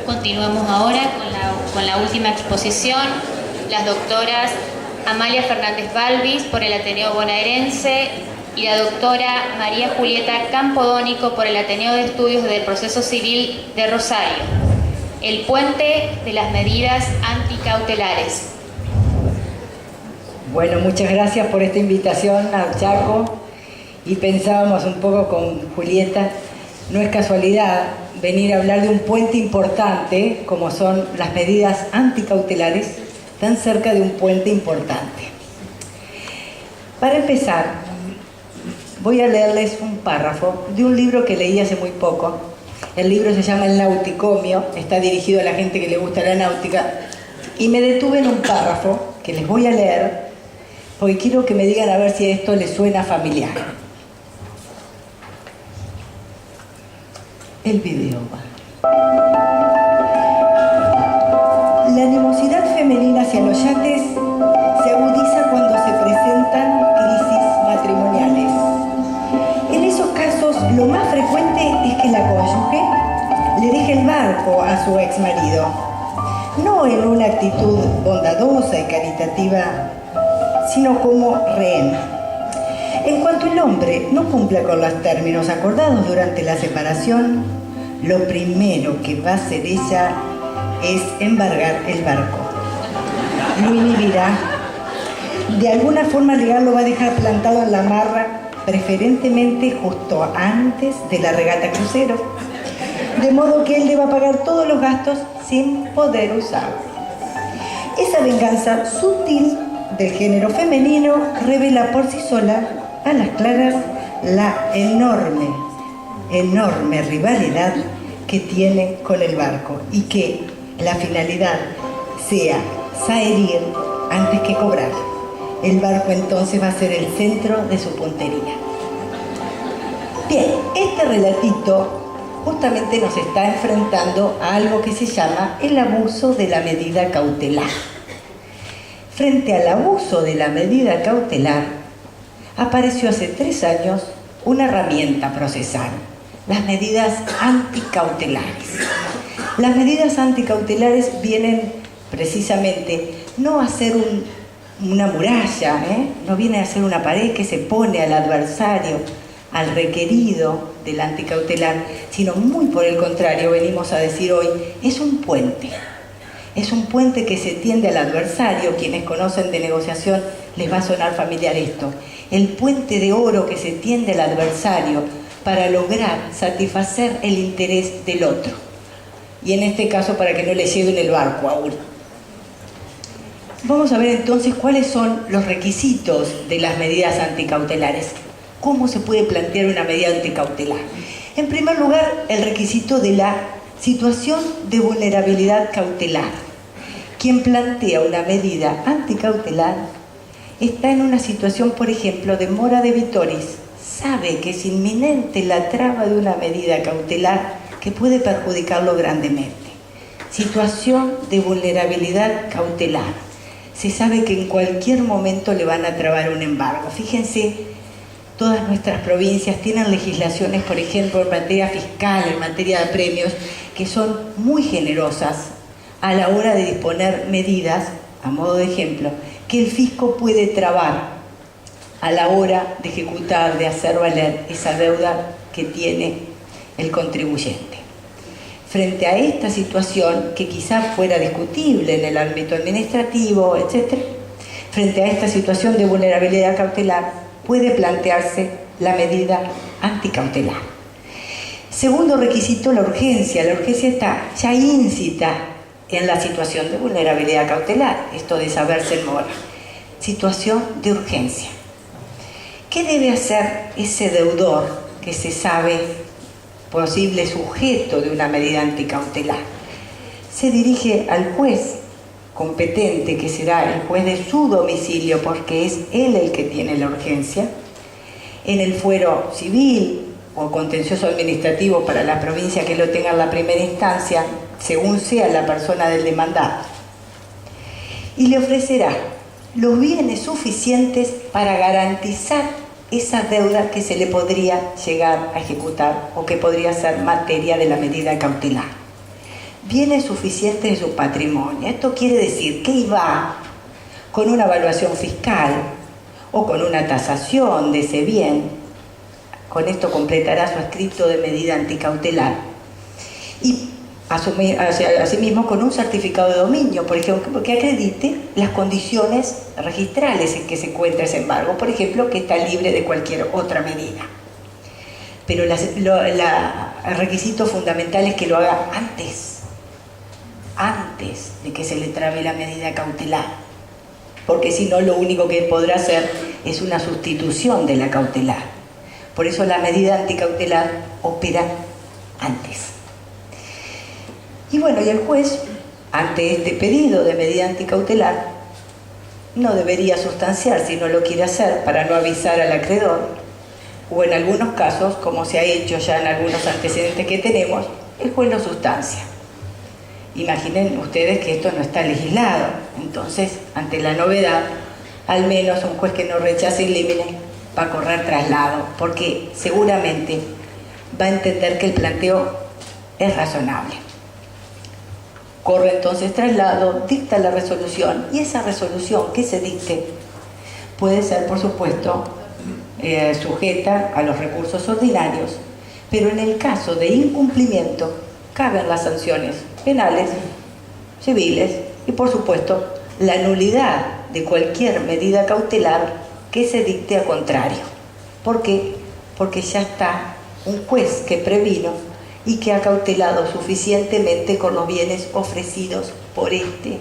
Continuamos ahora con la última exposición. Las doctoras Amalia Fernández Balvis por el Ateneo Bonaerense y la doctora María Julieta Campodónico por el Ateneo de Estudios del Proceso Civil de Rosario. El puente de las medidas anticautelares. Bueno, muchas gracias por esta invitación a Chaco. Y pensábamos un poco con Julieta, no es casualidad venir a hablar de un puente importante como son las medidas anticautelares, tan cerca de un puente importante. Para empezar, voy a leerles un párrafo de un libro que leí hace muy poco. El libro se llama El Nauticomio, está dirigido a la gente que le gusta la náutica, y me detuve en un párrafo que les voy a leer porque quiero que me digan a ver si esto les suena familiar. El video va. La animosidad femenina hacia los yates se agudiza cuando se presentan crisis matrimoniales. En esos casos, lo más frecuente es que la cónyuge le deje el barco a su exmarido, no en una actitud bondadosa y caritativa, sino como rehén. En cuanto el hombre no cumpla con los términos acordados durante la separación, lo primero que va a hacer ella es embargar el barco. Lo inhibirá. De alguna forma legal lo va a dejar plantado en la amarra, preferentemente justo antes de la regata crucero, de modo que él le va a pagar todos los gastos sin poder usarlo. Esa venganza sutil del género femenino revela por sí sola a las claras la enorme rivalidad que tiene con el barco y que la finalidad sea saherir antes que cobrar. El barco entonces va a ser el centro de su puntería. Bien, este relatito justamente nos está enfrentando a algo que se llama el abuso de la medida cautelar. Frente al abuso de la medida cautelar, apareció hace 3 años una herramienta procesal, las medidas anticautelares. Las medidas anticautelares vienen precisamente no a ser una muralla, no viene a ser una pared que se pone al adversario, al requerido del anticautelar, sino muy por el contrario, venimos a decir hoy, es un puente. Es un puente que se tiende al adversario. Quienes conocen de negociación les va a sonar familiar esto. El puente de oro que se tiende al adversario para lograr satisfacer el interés del otro. Y en este caso para que no le lleven el barco aún. Vamos a ver entonces cuáles son los requisitos de las medidas anticautelares. ¿Cómo se puede plantear una medida anticautelar? En primer lugar, el requisito de la situación de vulnerabilidad cautelar. Quien plantea una medida anticautelar está en una situación, por ejemplo, de mora de vitoris. Sabe que es inminente la traba de una medida cautelar que puede perjudicarlo grandemente. Situación de vulnerabilidad cautelar. Se sabe que en cualquier momento le van a trabar un embargo. Fíjense, todas nuestras provincias tienen legislaciones, por ejemplo, en materia fiscal, en materia de premios, que son muy generosas a la hora de disponer medidas, a modo de ejemplo, que el fisco puede trabar a la hora de ejecutar, de hacer valer esa deuda que tiene el contribuyente. Frente a esta situación, que quizás fuera discutible en el ámbito administrativo, etc., frente a esta situación de vulnerabilidad cautelar, puede plantearse la medida anticautelar. Segundo requisito, la urgencia. La urgencia está ya íncita en la situación de vulnerabilidad cautelar, esto de saberse en mora. Situación de urgencia. ¿Qué debe hacer ese deudor que se sabe posible sujeto de una medida anticautelar? Se dirige al juez competente, que será el juez de su domicilio, porque es él el que tiene la urgencia, en el fuero civil o contencioso administrativo para la provincia que lo tenga en la primera instancia, según sea la persona del demandado, y le ofrecerá los bienes suficientes para garantizar esa deuda que se le podría llegar a ejecutar o que podría ser materia de la medida cautelar. bienes suficientes de su patrimonio. Esto quiere decir que IVA, con una evaluación fiscal o con una tasación de ese bien, con esto completará su escrito de medida anticautelar. Y asimismo con un certificado de dominio, por ejemplo, que acredite las condiciones registrales en que se encuentra ese embargo, por ejemplo, que está libre de cualquier otra medida. Pero el requisito fundamental es que lo haga antes de que se le trabe la medida cautelar, porque si no, lo único que podrá hacer es una sustitución de la cautelar. Por eso la medida anticautelar opera antes. Y bueno, y el juez, ante este pedido de medida anticautelar, no debería sustanciar si no lo quiere hacer para no avisar al acreedor, o en algunos casos, como se ha hecho ya en algunos antecedentes que tenemos, el juez lo sustancia. Imaginen ustedes que esto no está legislado, entonces, ante la novedad, al menos un juez que no rechace el límite va a correr traslado, porque seguramente va a entender que el planteo es razonable. Corre entonces traslado, dicta la resolución, y esa resolución que se dicte puede ser, por supuesto, sujeta a los recursos ordinarios, pero en el caso de incumplimiento caben las sanciones penales, civiles y, por supuesto, la nulidad de cualquier medida cautelar que se dicte a contrario. ¿Por qué? Porque ya está un juez que previno y que ha cautelado suficientemente con los bienes ofrecidos por este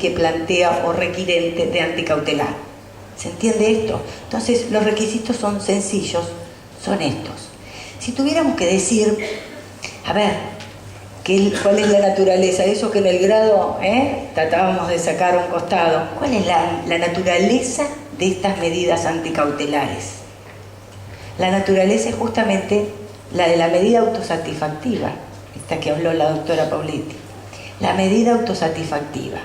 que plantea o requirente de anticautelar. ¿Se entiende esto? Entonces, los requisitos son sencillos, son estos. Si tuviéramos que decir, a ver, ¿cuál es la naturaleza? Eso que en el grado tratábamos de sacar a un costado. ¿Cuál es la naturaleza de estas medidas anticautelares? La naturaleza es justamente la de la medida autosatisfactiva, esta que habló la doctora Pauletti. La medida autosatisfactiva.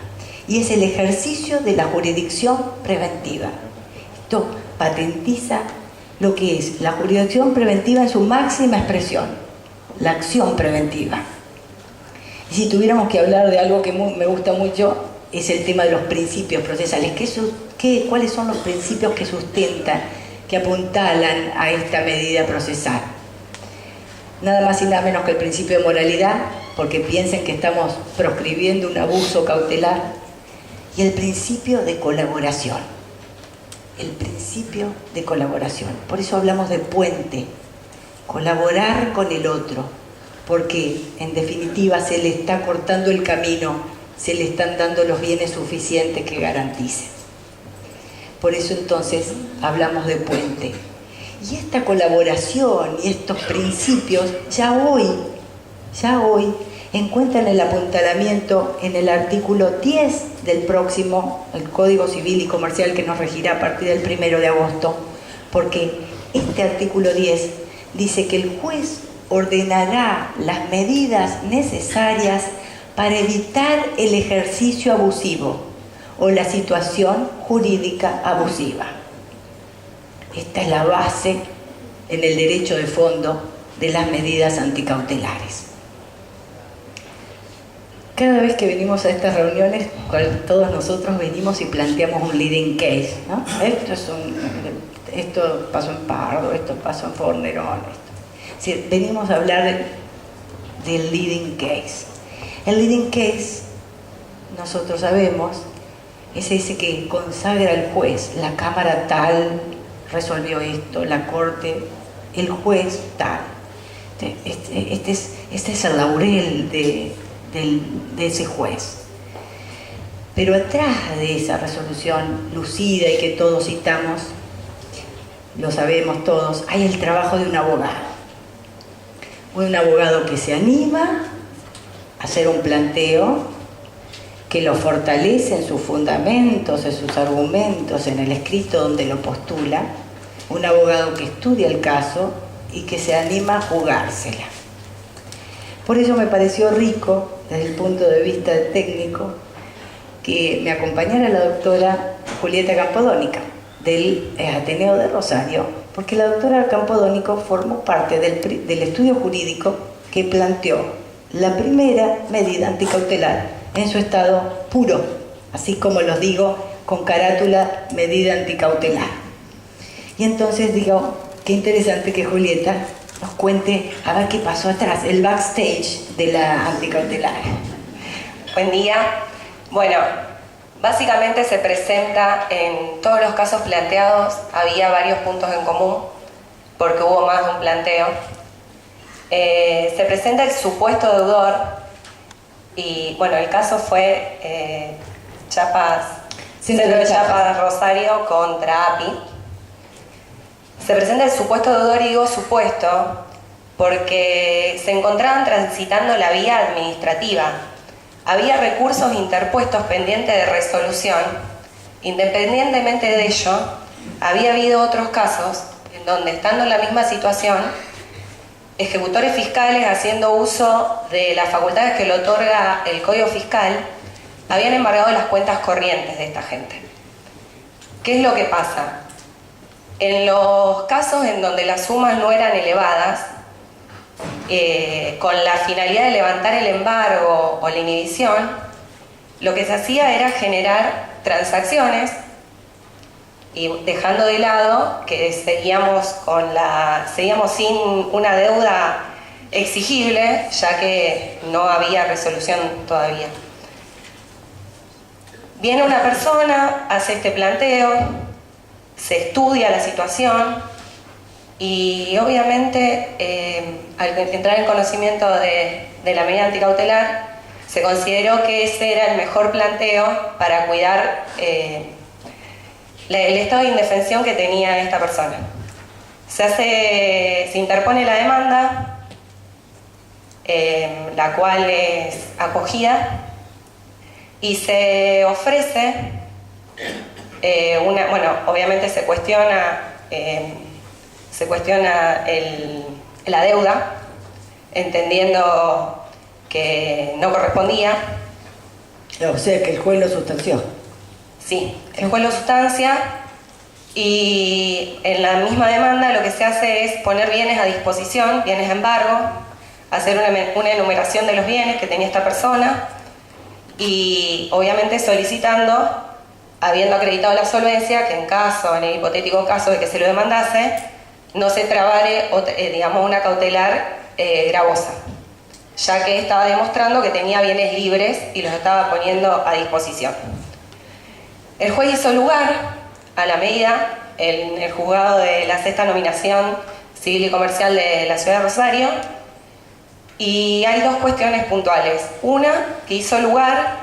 Y es el ejercicio de la jurisdicción preventiva. Esto patentiza lo que es la jurisdicción preventiva en su máxima expresión, la acción preventiva. Y si tuviéramos que hablar de algo que me gusta mucho, es el tema de los principios procesales. ¿Cuáles son los principios que sustentan, que apuntalan a esta medida procesal? Nada más y nada menos que el principio de moralidad, porque piensen que estamos proscribiendo un abuso cautelar, y el principio de colaboración. El principio de colaboración. Por eso hablamos de puente, colaborar con el otro, porque en definitiva se le está cortando el camino, se le están dando los bienes suficientes que garanticen. Por eso entonces hablamos de puente. Y esta colaboración y estos principios ya hoy encuentran el apuntalamiento en el artículo 10 del próximo, el Código Civil y Comercial, que nos regirá a partir del 1 de agosto, porque este artículo 10 dice que el juez ordenará las medidas necesarias para evitar el ejercicio abusivo o la situación jurídica abusiva. Esta es la base en el derecho de fondo de las medidas anticautelares. Cada vez que venimos a estas reuniones, todos nosotros venimos y planteamos un leading case, ¿no? Esto pasó en Pardo, esto pasó en Fornerón. Es decir, venimos a hablar del leading case. El leading case, nosotros sabemos, es ese que consagra al juez, la Cámara tal resolvió esto, la Corte, el juez tal. Este es el laurel de ese juez. Pero atrás de esa resolución lucida y que todos citamos, lo sabemos todos, hay el trabajo de un abogado. Un abogado que se anima a hacer un planteo, que lo fortalece en sus fundamentos, en sus argumentos, en el escrito donde lo postula. Un abogado que estudia el caso y que se anima a jugársela. Por eso me pareció rico, desde el punto de vista técnico, que me acompañara la doctora Julieta Campodónica, del Ateneo de Rosario, porque la doctora Campodónico formó parte del estudio jurídico que planteó la primera medida anticautelar en su estado puro, así como los digo, con carátula medida anticautelar. Y entonces digo, qué interesante que Julieta nos cuente a ver qué pasó atrás, el backstage de la anticautelar. Buen día. Bueno, básicamente se presenta en todos los casos planteados, había varios puntos en común, porque hubo más de un planteo. Se presenta el supuesto deudor, y bueno, el caso fue Centro de Chiapas Rosario contra API. Se presenta el supuesto deudor, y digo supuesto porque se encontraban transitando la vía administrativa. Había recursos interpuestos pendientes de resolución. Independientemente de ello, había habido otros casos en donde, estando en la misma situación, ejecutores fiscales, haciendo uso de las facultades que le otorga el Código Fiscal, habían embargado las cuentas corrientes de esta gente. ¿Qué es lo que pasa? En los casos en donde las sumas no eran elevadas, con la finalidad de levantar el embargo o la inhibición, lo que se hacía era generar transacciones, y dejando de lado que seguíamos sin una deuda exigible, ya que no había resolución todavía. Viene una persona, hace este planteo, se estudia la situación, y obviamente al entrar en conocimiento de la medida anticautelar, se consideró que ese era el mejor planteo para cuidar el estado de indefensión que tenía esta persona. Se interpone la demanda, la cual es acogida, y se ofrece obviamente se cuestiona la deuda, entendiendo que no correspondía. O sea, que el juez lo sustanció. Sí, el juez lo sustancia, y en la misma demanda lo que se hace es poner bienes a disposición, bienes a embargo, hacer una enumeración de los bienes que tenía esta persona, y obviamente solicitando, habiendo acreditado la solvencia, que en el hipotético caso de que se lo demandase, no se trabare una cautelar gravosa, ya que estaba demostrando que tenía bienes libres y los estaba poniendo a disposición. El juez hizo lugar a la medida en el juzgado de la Sexta Nominación Civil y Comercial de la Ciudad de Rosario, y hay dos cuestiones puntuales. Una, que hizo lugar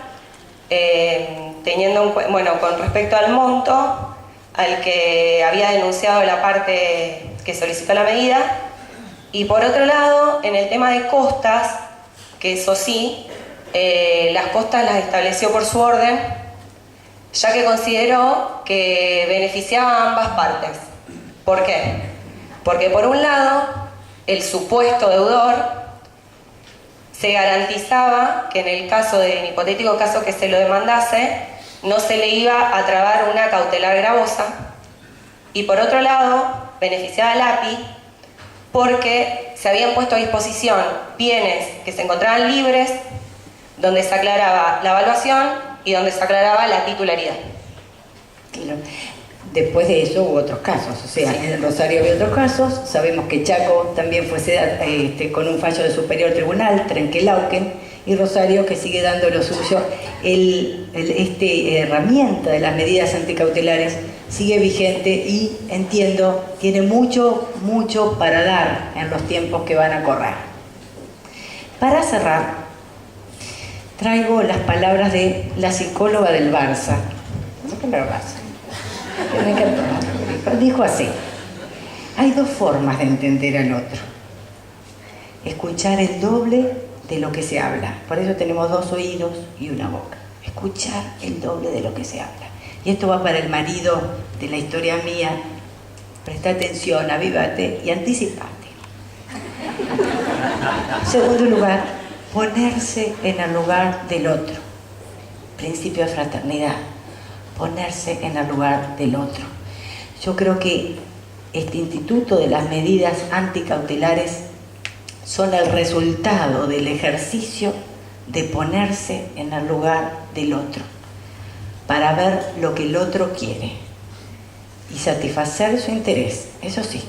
con respecto al monto al que había denunciado la parte que solicitó la medida, y por otro lado, en el tema de costas, que eso sí, las costas las estableció por su orden, ya que consideró que beneficiaba a ambas partes. ¿Por qué? Porque por un lado, el supuesto deudor se garantizaba que en el hipotético caso que se lo demandase, no se le iba a trabar una cautelar gravosa, y por otro lado, beneficiaba al API porque se habían puesto a disposición bienes que se encontraban libres, donde se aclaraba la evaluación y donde se aclaraba la titularidad. Claro. Después de eso hubo otros casos, o sea, sí. En Rosario había otros casos, sabemos que Chaco también fue con un fallo del Superior Tribunal, Trenquelauquen, y Rosario que sigue dando lo suyo. Herramienta de las medidas anticautelares sigue vigente, y entiendo, tiene mucho para dar en los tiempos que van a correr. Para cerrar, traigo las palabras de la psicóloga del Barça. Dijo así: hay dos formas de entender al otro. Escuchar el doble de lo que se habla. Por eso tenemos dos oídos y una boca. Escuchar el doble de lo que se habla. Y esto va para el marido de la historia mía. Presta atención, avívate y anticipate. En segundo lugar, ponerse en el lugar del otro. Principio de fraternidad. Ponerse en el lugar del otro. Yo creo que este instituto de las medidas anticautelares son el resultado del ejercicio de ponerse en el lugar del otro, para ver lo que el otro quiere y satisfacer su interés, eso sí,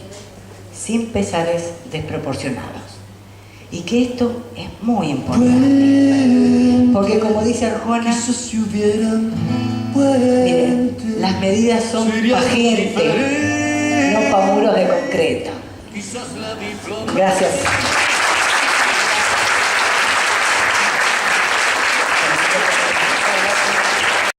sin pesares desproporcionados. Y que esto es muy importante, porque como dice Arjona, miren, las medidas son para gente, no para muros de concreto. Gracias.